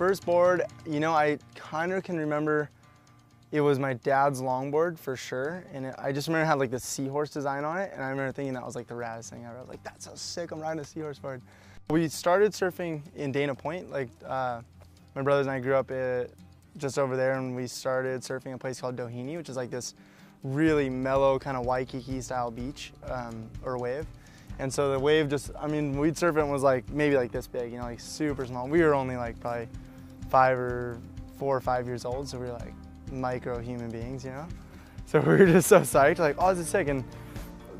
first board, you know, I kind of can remember it was my dad's longboard for sure. And I just remember it had like this seahorse design on it. And I remember thinking that was like the raddest thing ever. I was like, that's so sick, I'm riding a seahorse board. We started surfing in Dana Point. Like my brothers and I grew up just over there, and we started surfing at a place called Doheny, which is like this really mellow kind of Waikiki style beach or wave. And so the wave just, I mean, we'd surf it and was like maybe like this big, you know, like super small. We were only like probably 4 or 5 years old, so we were like micro human beings, you know? So we were just so psyched, like, oh, this is sick. And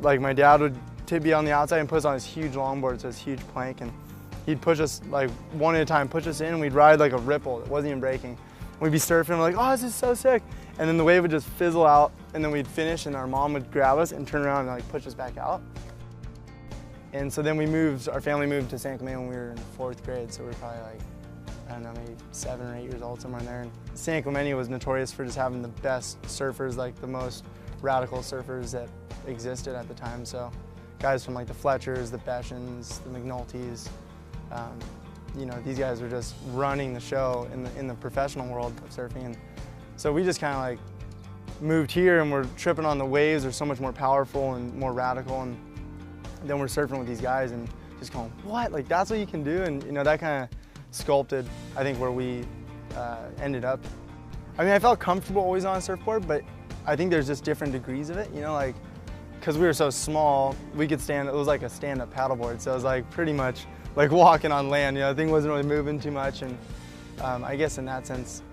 like my dad would be on the outside and put us on this huge longboard, so this huge plank, and he'd push us like one at a time, push us in, and we'd ride like a ripple that wasn't even breaking. We'd be surfing, and we're like, oh, this is so sick. And then the wave would just fizzle out, and then we'd finish, and our mom would grab us and turn around and like push us back out. And so then our family moved to San Clemente when we were in 4th grade, so we were probably like, I don't know, maybe 7 or 8 years old, somewhere in there. And San Clemente was notorious for just having the best surfers, like the most radical surfers that existed at the time. So guys from like the Fletchers, the Beshens, the McNultys, you know, these guys were just running the show in the professional world of surfing. And so we just kind of like moved here, and we're tripping on the waves. They're so much more powerful and more radical. And then we're surfing with these guys and just going, what? Like, that's what you can do? And, you know, that kind of sculpted, I think, where we ended up. I mean, I felt comfortable always on a surfboard, but I think there's just different degrees of it, you know, like, because we were so small, we could stand, it was like a stand-up paddleboard, so it was like pretty much like walking on land, you know, the thing wasn't really moving too much, and I guess in that sense,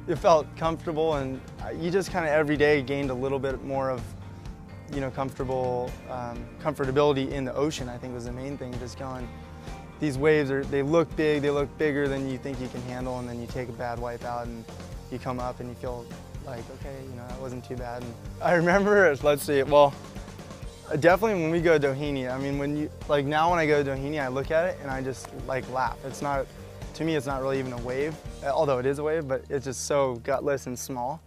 it felt comfortable, and you just kind of every day gained a little bit more of, you know, comfortability in the ocean, I think was the main thing, just going, these waves, they look big, they look bigger than you think you can handle, and then you take a bad wipe out and you come up and you feel like, okay, you know, that wasn't too bad. And I remember, let's see, well, definitely when we go to Doheny, I mean, like now when I go to Doheny, I look at it and I just like laugh. It's not, to me, it's not really even a wave, although it is a wave, but it's just so gutless and small.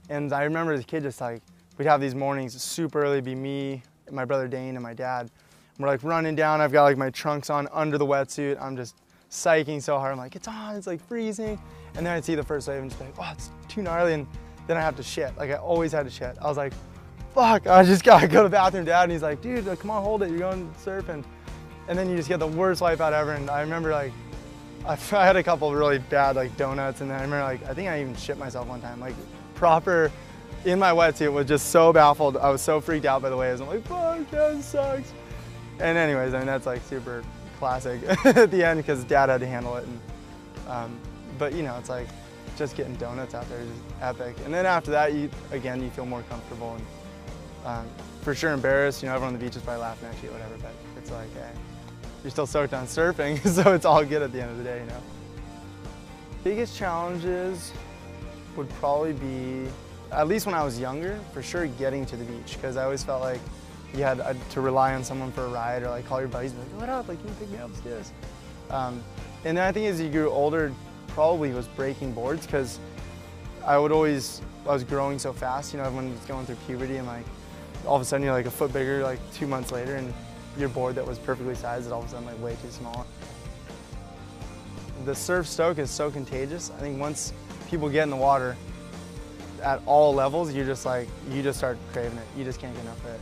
And I remember as a kid, just like, we'd have these mornings super early, be me, my brother Dane, and my dad. And we're like running down, I've got like my trunks on under the wetsuit. I'm just psyching so hard. I'm like, it's on, it's like freezing. And then I'd see the first wave and just be like, oh, it's too gnarly. And then I have to shit. Like I always had to shit. I was like, fuck, I just gotta go to the bathroom, Dad. And he's like, dude, come on, hold it, you're going surfing. And then you just get the worst wipe out ever. And I remember like, I had a couple of really bad like donuts. And then I remember like, I think I even shit myself one time. Like proper, in my wetsuit, was just so baffled. I was so freaked out by the waves. I'm like, fuck, that sucks. And anyways, I mean, that's like super classic at the end because Dad had to handle it. And, but you know, it's like just getting donuts out there is epic. And then after that, you feel more comfortable and for sure embarrassed. You know, everyone on the beach is probably laughing at you, whatever, but it's like, hey, you're still soaked on surfing, so it's all good at the end of the day, you know. Biggest challenges would probably be, at least when I was younger, for sure getting to the beach, because I always felt like you had to rely on someone for a ride, or like call your buddies and be like, what up, like, can you pick me up, let's do this. And then I think as you grew older, probably was breaking boards, because I was growing so fast, you know, everyone was going through puberty, and like, all of a sudden you're like a foot bigger, like 2 months later, and your board that was perfectly sized is all of a sudden like way too small. The surf stoke is so contagious. I think once people get in the water at all levels, you just start craving it. You just can't get enough of it.